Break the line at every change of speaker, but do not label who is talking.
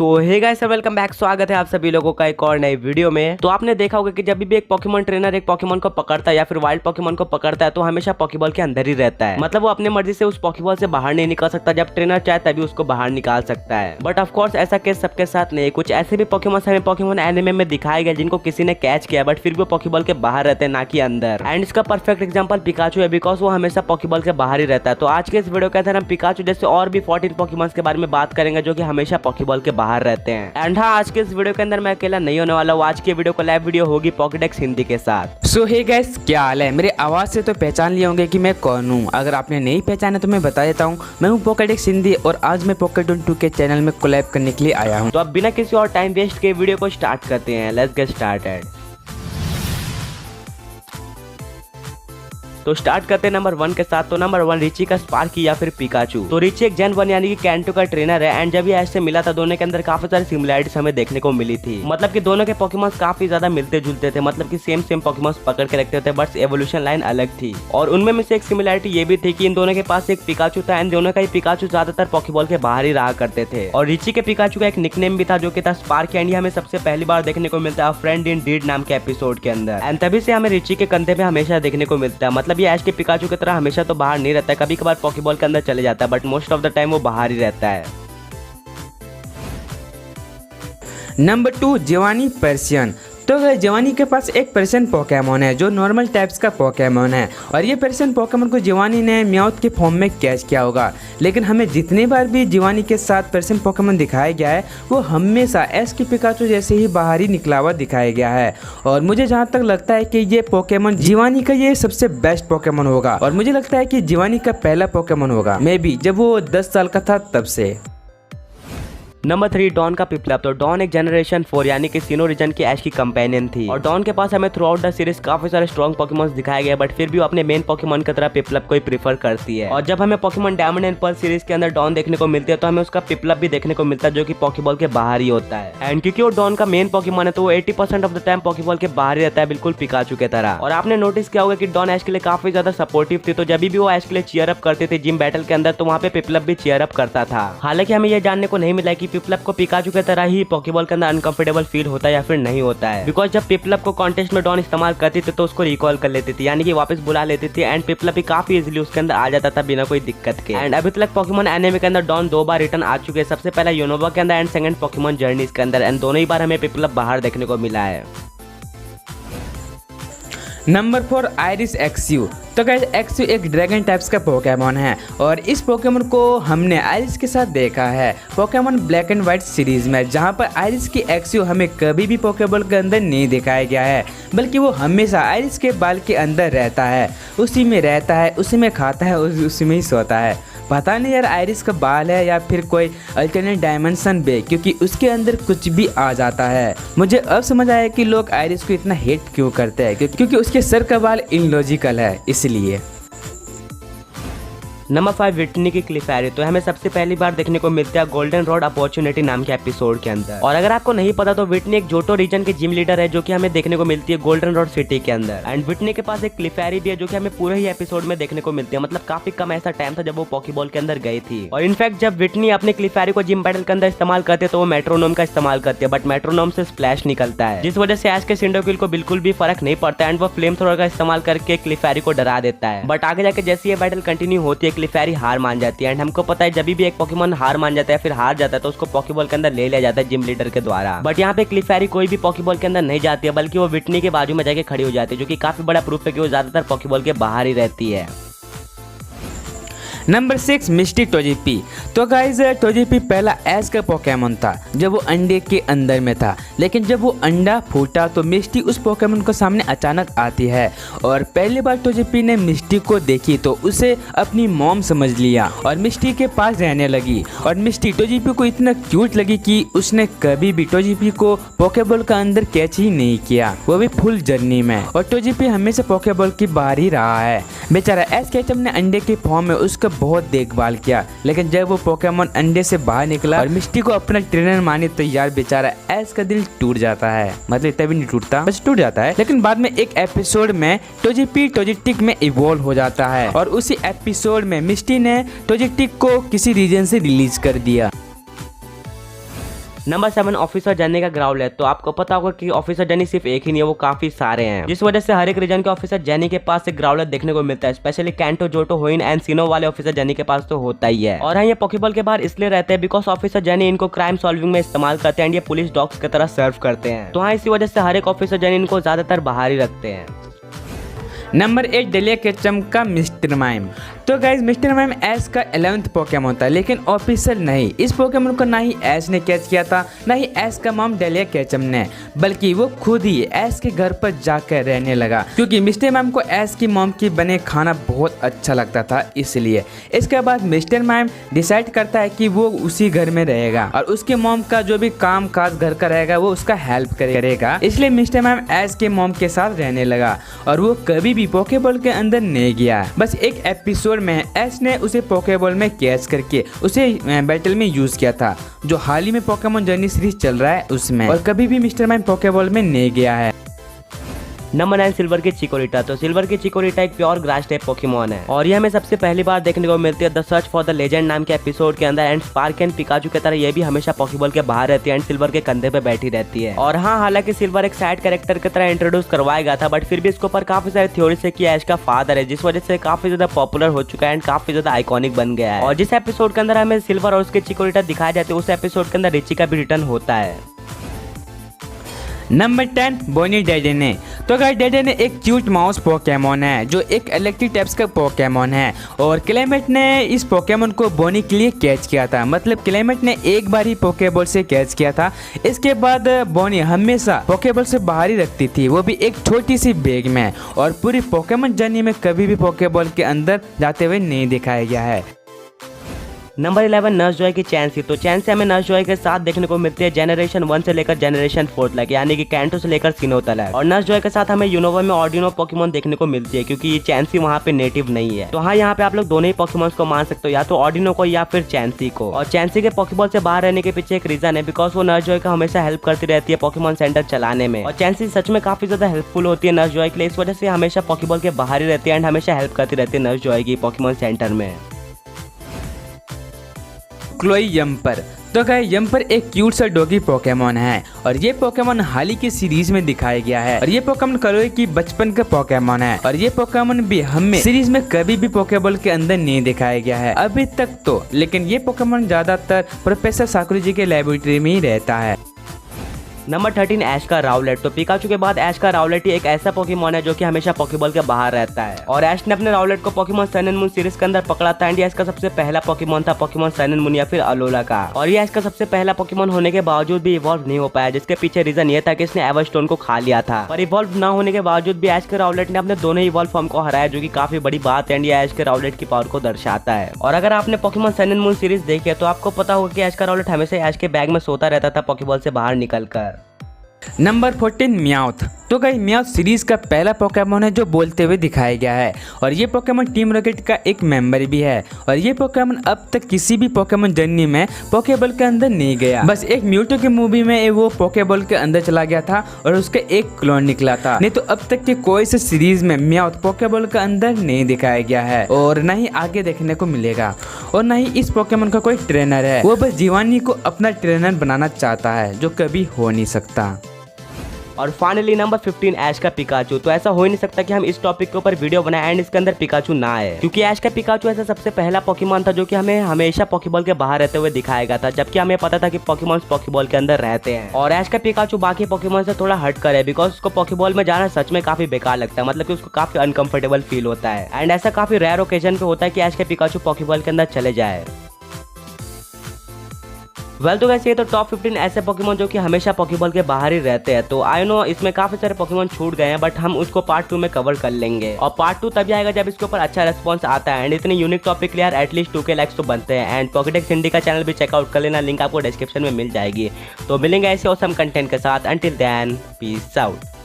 सो hey guys welcome back, स्वागत है आप सभी लोगों का एक और नई वीडियो में। तो आपने देखा होगा कि जब भी एक पोकेमॉन ट्रेनर एक पोकेमॉन को पकड़ता है या फिर वाइल्ड पोकेमॉन को पकड़ता है तो हमेशा पॉकीबॉल के अंदर ही रहता है। मतलब वो अपनी मर्जी से उस पॉकीबॉल से बाहर नहीं निकल सकता, जब ट्रेनर चाहे तभी उसको बाहर निकाल सकता है। बट ऑफ कोर्स ऐसा केस सबके साथ नहीं है। कुछ ऐसे भी पोकेमॉन हमें पोकेमॉन एनिमे में दिखाए गए जिनको किसी ने कैच किया बट फिर भी वो पॉकीबॉल के बाहर रहते हैं, ना कि अंदर। एंड इसका परफेक्ट एग्जाम्पल पिकाचू है, बिकॉज वो हमेशा पॉकीबॉल के बाहर ही रहता है। तो आज के इस वीडियो के अंदर हम पिकाचू जैसे और भी 14 पोकेमॉन्स के बारे में बात करेंगे जो कि हमेशा पॉकीबॉल के बाहर रहते हैं। एंड हाँ, आज के इस वीडियो के अंदर मैं अकेला नहीं होने वाला हूँ। आज की वीडियो को लाइव वीडियो होगी पॉकेडेक्स हिंदी के साथ।
सो हे गाइस, क्या हाल है? मेरी आवाज से तो पहचान लिए होंगे कि मैं कौन हूँ। अगर आपने नहीं पहचाना तो मैं बता देता हूँ, मैं हूँ पॉकेडेक्स हिंदी और आज मैं पॉकेटून 2 के चैनल में कोलैब करने के लिए आया हूँ।
तो अब बिना किसी और टाइम वेस्ट के वीडियो को स्टार्ट करते हैं। Let's get started. तो स्टार्ट करते हैं नंबर 1 के साथ। तो नंबर 1 रिची का स्पार्की या फिर पिकाचू। तो रिची एक जेन 1 यानी कि कैंटो का ट्रेनर है। एंड जब ये ऐसे मिला था दोनों के अंदर काफी सारी सिमिलरिटीज हमें देखने को मिली थी। मतलब कि दोनों के पोकेमॉन्स काफी ज्यादा मिलते जुलते थे, मतलब कि सेम पोकेमॉन्स पकड़ के रखते थे, बट एवोल्यूशन लाइन अलग थी। और उनमें में से एक सिमिलरिटी ये भी थी कि इन दोनों के पास एक पिकाचू था एंड दोनों का ही पिकाचू ज्यादातर पॉकीबॉल के बाहर ही रहा करते थे। और रिची के पिकाचू का एक निकनेम भी था जो कि था स्पार्की। एंड हमें सबसे पहली बार देखने को मिलता है फ्रेंड इन डीड नाम के एपिसोड के अंदर। एंड तभी से हमें रिची के कंधे पे हमेशा देखने को मिलता है। मतलब ये ऐश के पिकाचू की तरह हमेशा तो बाहर नहीं रहता है, कभी कभार पॉकीबॉल के अंदर चले जाता है, but most of the time वो बाहर ही रहता है।
Number 2 Jiwani Persian. तो जिवानी के पास एक पर्सियन पोकेमॉन है जो नॉर्मल टाइप्स का पोकेमॉन है और ये पर्सियन पोकेमॉन को जिवानी ने म्याउथ के फॉर्म में कैच किया होगा। लेकिन हमें जितनी बार भी जिवानी के साथ पर्सियन पोकेमॉन दिखाया गया है वो हमेशा एस की पिकाचू जैसे ही बाहर ही निकला हुआ दिखाया गया है। और मुझे जहाँ तक लगता है कि ये पोकेमॉन जिवानी का ये सबसे बेस्ट पोकेमॉन होगा और मुझे लगता है कि जिवानी का पहला पोकेमॉन होगा मे बी जब वो 10 साल का था तब से।
नंबर 3 डॉन का पिपलप। तो डॉन एक जनरेशन 4 यानी कि सीनो रीजन की ऐश की कंपेनियन थी और डॉन के पास हमें थ्रू आउट द सीरीज काफी सारे स्ट्रॉन्ग पोकेमॉन्स दिखाए गए, बट फिर भी वो अपने मेन पोकेमॉन की तरह पिपलप को ही प्रीफर करती है। और जब हमें Pokemon diamond and pearl series के अंदर डॉन देखने को मिलती है तो हमें उसका पिपलप भी देखने को मिलता है जो कि पॉकीबॉल के बाहर ही होता है। एंड क्योंकि वो डॉन का मेन पोकेमॉन है तो वो 80% ऑफ द टाइम पॉकीबॉल के बाहर ही रहता है, बिल्कुल पिकाचू के तरह। और आपने नोटिस किया होगा कि डॉन ऐश के लिए काफी ज्यादा सपोर्टिव थी, तो जब भी वो ऐश के लिए चीयर अप करते थे जिम बैटल के अंदर तो वहाँ पे पिपलप भी चीयर अप करता था। हालांकि हमें यह जानने को नहीं मिला कि पिपलप को पिकाचू की तरह ही पॉकीबॉल के अंदर अनकंफर्टेबल फील होता है या फिर नहीं होता है। बिकॉज जब पिपलप को कॉन्टेस्ट में डॉन इस्तेमाल करती थी तो उसको रिकॉल कर लेती थी, यानी कि वापस बुला लेती थी एंड पिपलप भी काफी इजीली उसके अंदर आ जाता था बिना कोई दिक्कत के। एंड अभी तक पॉकीमॉन एनिमे के अंदर डॉन 2 बार रिटर्न आ चुके हैं, सबसे पहला यूनोवा के अंदर एंड सेकंड पॉकीमॉन जर्नीज के अंदर। एंड दोनों ही बार हमें पिपलप बाहर देखने को मिला है।
Number 4 iris एक्सयू। तो गाइस एक्सयू एक ड्रैगन टाइप्स का पोकेमॉन है और इस पोकेमॉन को हमने आयरिस के साथ देखा है Pokemon black and white series में, जहां पर आयरिस की एक्सयू हमें कभी भी पोकेबॉल के अंदर नहीं दिखाया गया है, बल्कि वो हमेशा आयरिस के बाल के अंदर रहता है, उसी में रहता है, उसी में खाता है और उसी में ही सोता है। पता नहीं यार आयरिस का बाल है या फिर कोई अल्टरनेट डायमेंशन बे, क्योंकि उसके अंदर कुछ भी आ जाता है। मुझे अब समझ आया कि लोग आयरिस को इतना हेट क्यों करते हैं, क्योंकि उसके सर का बाल इलॉजिकल है इसलिए।
नंबर 5 विटनी की क्लिफेरी। तो हमें सबसे पहली बार देखने को मिलता है गोल्डन रोड अपॉर्चुनिटी नाम के एपिसोड के अंदर। और अगर आपको नहीं पता तो विटनी एक जोटो रीजन की जिम लीडर है जो कि हमें देखने को मिलती है गोल्डन रोड सिटी के अंदर। एंड विटनी के पास एक क्लिफेरी भी है जो कि हमें पूरे ही एपिसोड में देखने को मिलती है। मतलब काफी कम ऐसा टाइम था जब वो पॉकीबॉल के अंदर गई थी। और इनफैक्ट जब विटनी अपने क्लिफेरी को जिम बैटल के अंदर इस्तेमाल करते तो वो मेट्रोनोम का इस्तेमाल करती है, बट मेट्रोनोम से स्प्लैश निकलता है जिस वजह से ऐश के सिंडोकिल को बिल्कुल भी फर्क नहीं पड़ता एंड वो फ्लेम थ्रोअर का इस्तेमाल करके क्लिफेरी को डरा देता है। बट आगे जाके जैसे ये बैटल कंटिन्यू होती है क्लिफेरी हार मान जाती है। एंड हमको पता है जब भी एक पोकेमॉन हार मान जाता है फिर हार जाता है तो उसको पॉकीबॉल के अंदर ले लिया जाता है जिम लीडर के द्वारा। बट यहाँ पे क्लिफेरी कोई भी पॉकीबॉल के अंदर नहीं जाती है, बल्कि वो विटनी के बाजू में जाके खड़ी हो जाती है, जो कि काफी बड़ा प्रूफ है कि वो ज्यादातर पॉकीबॉल के बाहर ही रहती है।
नंबर 6 मिस्टी टोजीपी। तो गाइज टोजीपी पहला ऐश का पोकेमॉन था जब वो अंडे के अंदर में था, लेकिन जब वो अंडा फूटा तो मिस्टी उस पोकेमॉन को सामने अचानक आती है और पहली बार टोजीपी ने मिस्टी को देखी तो उसे अपनी मॉम समझ लिया और मिस्टी के पास रहने लगी। और मिस्टी टोजीपी को इतना क्यूट लगी कि उसने कभी भी टोजीपी को पोकेबॉल का अंदर कैच ही नहीं किया, वो भी फुल जर्नी में। और टोजीपी हमेशा पोकेबॉल की बाहर ही रहा है। बेचारा ऐश केचम ने अंडे के फॉर्म में उसका बहुत देखभाल किया, लेकिन जब वो पोकेमॉन अंडे से बाहर निकला और मिस्टी को अपना ट्रेनर माने तो यार बेचारा ऐश का दिल टूट जाता है। मतलब तभी नहीं टूटता, बस टूट जाता है। लेकिन बाद में एक एपिसोड में टोजीपी टोजेटिक में इवॉल्व हो जाता है और उसी एपिसोड में मिस्टी ने टोजेटिक को किसी रीजन से रिलीज कर दिया।
नंबर 7 ऑफिसर जर्नी का ग्राउलेट। तो आपको पता होगा कि ऑफिसर जर्नी सिर्फ एक ही नहीं है, वो काफी सारे हैं, जिस वजह से हर एक रीजन के ऑफिसर जर्नी के पास एक ग्राउलेट देखने को मिलता है। स्पेशली कैंटो, जोटो, होइन एंड सिनो वाले ऑफिसर जर्नी के पास तो होता ही है। और हाँ, ये पॉकेबॉल के बाहर इसलिए रहते हैं बिकॉज ऑफिसर जर्नी इनको क्राइम सॉल्विंग में इस्तेमाल करते हैं एंड ये पुलिस डॉग्स की तरह सर्व करते हैं। तो हाँ, इसी वजह से हर एक ऑफिसर जर्नी इनको ज्यादातर बाहर ही रखते हैं।
नंबर 8 डेलिया केचम का मिस्टर माइम। तो गाइज मिस्टर माइम ऐश का 11th पोकेमोन था, लेकिन ऑफिशियल नहीं। इस पोकेमोन को ना ही ऐश ने कैच किया था, ना ही ऐश का मॉम डेलिया केचम ने, बल्कि वो खुद ही ऐश के घर पर जाकर रहने लगा, क्योंकि मिस्टर माइम को ऐश की मॉम की बने खाना बहुत अच्छा लगता था। इसलिए इसके बाद मिस्टर माइम डिसाइड करता है कि वो उसी घर में रहेगा और उसके मॉम का जो भी काम काज घर का रहेगा वो उसका हेल्प करेगा। इसलिए मिस्टर माइम ऐश के मॉम के साथ रहने लगा और वो कभी भी पोकेबॉल के अंदर नहीं गया। बस एक एपिसोड में ऐश ने उसे पोकेबॉल में कैच करके उसे बैटल में यूज किया था, जो हाल ही में पोकेमॉन जर्नी सीरीज चल रहा है उसमें, और कभी भी मिस्टर माइम पोकेबॉल में नहीं गया है।
नंबर 9 सिल्वर की चिकोरिटा। तो सिल्वर की चिकोरिटा एक प्योर ग्रास टाइप पोकेमॉन है और ये हमें सबसे पहली बार देखने को मिलती है the search for the legend नाम के एपिसोड के अंदर। एंड स्पार्क एंड पिकाचू की तरह ये भी हमेशा पॉकेबॉल के बाहर रहती है एंड सिल्वर के कंधे पे बैठी रहती है। और हाँ, हालांकि सिल्वर एक साइड कैरेक्टर की तरह इंट्रोड्यूस करवाया गया था, बट फिर भी इसके ऊपर काफी सारे थ्योरी से कि ऐश का फादर है, जिस वजह से काफी ज्यादा पॉपुलर हो चुका है एंड काफी ज्यादा आइकॉनिक बन गया है। और जिस एपिसोड के अंदर हमें सिल्वर और उसके चिकोरिटा दिखाया जाते हैं, उस एपिसोड के अंदर रिची का भी रिटर्न होता है।
नंबर 10 बोनी डेडेने। तो गाइस डेडेने एक क्यूट माउस पोकेमोन है जो एक इलेक्ट्रिक टाइप्स का पोकेमोन है और क्लेमेट ने इस पोकेमोन को बोनी के लिए कैच किया था। मतलब क्लेमेट ने एक बार ही पोकेबॉल से कैच किया था, इसके बाद बोनी हमेशा पोकेबॉल से बाहर ही रखती थी, वो भी एक छोटी सी बैग में, और पूरी पोकेमोन जर्नी में कभी भी पोकेबॉल के अंदर जाते हुए नहीं दिखाया गया है।
नंबर 11 नर्स जॉय की चैंसी। तो चैंसी हमें नर्स जॉय के साथ देखने को मिलती है जनरेशन 1 से लेकर जनरेशन 4 तक, यानी कि कैंटो से लेकर सिनो तक। और नर्स जॉय के साथ हमें यूनोवा में ऑर्डिनो पोकेमॉन देखने को मिलती है, क्योंकि ये चैंसी वहाँ पे नेटिव नहीं है। तो हाँ, यहाँ पे आप लोग दोनों ही पोकेमॉन्स को मान सकते हो, या तो ऑर्डिनो को या फिर चैंसी को। और चैंसी के पोकेबॉल से बाहर रहने के पीछे एक रीजन है, बिकॉज वो नर्स जॉय का हमेशा हेल्प करती रहती है पोकेमॉन सेंटर चलाने में। और चैंसी सच में काफी ज्यादा हेल्पफुल होती है नर्स जॉय के लिए, इस वजह से हमेशा पोकेबॉल के बाहर ही रहती है एंड हमेशा हेल्प करती रहती है नर्स जॉय की पोकेमॉन सेंटर में।
क्लोई यम्पर। तो गाइस यम्पर एक क्यूट सा डॉगी पोकेमॉन है और ये पोकेमॉन हाल ही की सीरीज में दिखाया गया है। और ये पोकेमॉन क्लोई की बचपन का पोकेमॉन है और ये पोकेमॉन भी हमें सीरीज में कभी भी पोकेबॉल के अंदर नहीं दिखाया गया है अभी तक तो, लेकिन ये पोकेमॉन ज्यादातर प्रोफेसर साकुरा जी के लैबोरेटरी में ही रहता है।
नंबर 13 ऐश का राउलेट। तो पिकाचू के बाद ऐश का राउलेट ही एक ऐसा पोकेमॉन है जो कि हमेशा पॉकेबॉल के बाहर रहता है। और ऐश ने अपने राउलेट को Pokemon Sun and Moon series के अंदर पकड़ा था एंड ये इसका सबसे पहला पोकेमॉन था पोकेमॉन सन एंड मून या फिर अलोला का। और ये इसका सबसे पहला पोकेमॉन होने के बावजूद भी इवॉल्व नहीं हो पाया, जिसके पीछे रीजन ये था कि इसने एवरस्टोन को खा लिया था। पर इवॉल्व न होने के बावजूद भी ऐश के राउलेट ने अपने दोनों इवॉल्व फॉर्म को हराया, जो कि काफी बड़ी बात है एंड ये ऐश के राउलेट की पावर को दर्शाता है। और अगर आपने Pokemon Sun and Moon series देखी है तो आपको पता होगा कि ऐश का राउलेट हमेशा ऐश के बैग में सोता रहता था पॉकेबॉल से बाहर निकलकर।
Number 14 mouth. तो गाइस म्याउथ सीरीज का पहला पोकेमॉन है जो बोलते हुए दिखाया गया है और ये पोकेमॉन टीम रॉकेट का एक मेंबर भी है। और ये पोकेमॉन अब तक किसी भी पोकेमॉन जर्नी में पोकेबॉल के अंदर नहीं गया, बस एक म्यूटो की मूवी में वो पोकेबॉल के अंदर चला गया था और उसका एक क्लोन निकला था, नहीं तो अब तक के कोई से सीरीज में म्याउथ पोकेबॉल के अंदर नहीं दिखाया गया है और न ही आगे देखने को मिलेगा। और न ही इस पोकेमॉन का कोई ट्रेनर है, वो बस जीवानी को अपना ट्रेनर बनाना चाहता है जो कभी हो नहीं सकता।
और फाइनली नंबर 15 ऐश का पिकाचू। तो ऐसा हो ही नहीं सकता कि हम इस टॉपिक के ऊपर वीडियो बनाए एंड इसके अंदर पिकाचू ना आए, क्योंकि ऐश का पिकाचू ऐसा सबसे पहला पोकेमॉन था जो कि हमें हमेशा पॉकेबॉल के बाहर रहते हुए दिखाया गया था, जबकि हमें पता था कि पोकेमॉन्स पॉकेबॉल के अंदर रहते हैं। और ऐश का पिकाचू बाकी पोकेमॉन से थोड़ा हट कर है, बिकॉज उसको पॉकेबॉल में जाना सच में काफी बेकार लगता है, मतलब कि उसको काफी अनकंफर्टेबल फील होता है एंड ऐसा काफी रेयर ओकेजन पे होता है कि ऐश का पिकाचू पॉकेबॉल के अंदर चले जाए। तो वैसे ये तो टॉप 15 ऐसे पोकेमॉन जो कि हमेशा पॉकेबॉल के बाहर ही रहते हैं। तो आई नो इसमें काफी सारे पोकेमॉन छूट गए हैं, बट हम उसको पार्ट 2 में कवर कर लेंगे और पार्ट 2 तभी आएगा जब इसके ऊपर अच्छा रेस्पॉन्स आता है एंड इतने यूनिक टॉपिक लिए यार एटलीस्ट 2K लाइक्स तो बनते हैं। एंड पॉकेडेक्स हिंदी का चैनल भी चेकआउट कर लेना, लिंक आपको डिस्क्रिप्शन में मिल जाएगी। तो मिलेंगे ऐसे ऑसम कंटेंट के साथ, अंटिल देन पीस आउट।